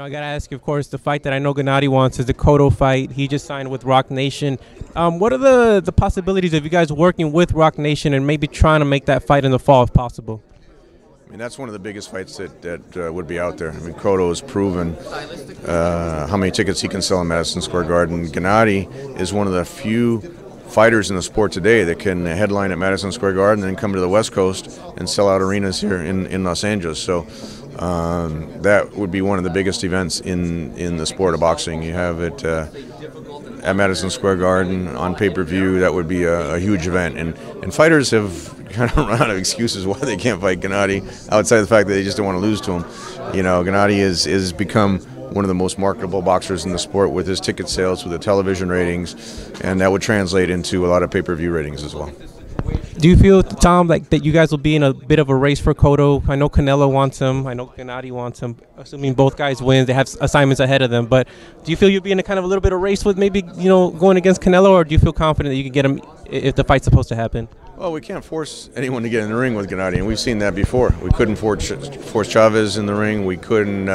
I gotta ask you, of course, the fight that I know Gennady wants is the Cotto fight. He just signed with Rock Nation. What are the possibilities of you guys working with Rock Nation and maybe trying to make that fight in the fall if possible? I mean, that's one of the biggest fights that would be out there. I mean, Cotto has proven how many tickets he can sell in Madison Square Garden. Gennady is one of the few fighters in the sport today that can headline at Madison Square Garden and then come to the West Coast and sell out arenas here in Los Angeles. So that would be one of the biggest events in the sport of boxing. You have it at Madison Square Garden on pay-per-view. That would be a huge event. And fighters have kind of run out of excuses why they can't fight Gennady, outside the fact that they just don't want to lose to him. You know, Gennady is become one of the most marketable boxers in the sport with his ticket sales, with the television ratings, and that would translate into a lot of pay-per-view ratings as well. Do you feel, Tom, like that you guys will be in a bit of a race for Cotto? I know Canelo wants him. I know Gennady wants him. Assuming both guys win, they have assignments ahead of them. But do you feel you'll be in a kind of a little bit of race with maybe going against Canelo, or do you feel confident that you can get him if the fight's supposed to happen? Well, we can't force anyone to get in the ring with Gennady, and we've seen that before. We couldn't force Chavez in the ring. We couldn't,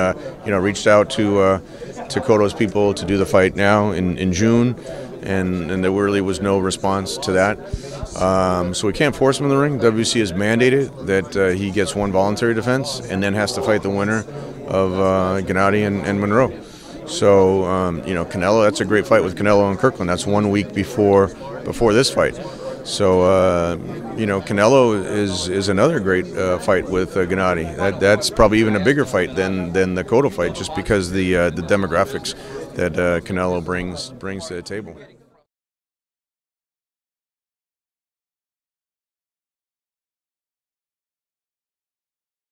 reached out to Cotto's people to do the fight now in June, and there really was no response to that. So we can't force him in the ring. WC has mandated that he gets one voluntary defense and then has to fight the winner of Gennady and Monroe. So, Canelo, that's a great fight with Canelo and Kirkland. That's 1 week before this fight. So, Canelo is another great fight with Gennady. That's probably even a bigger fight than the Cotto fight, just because the demographics that Canelo brings to the table.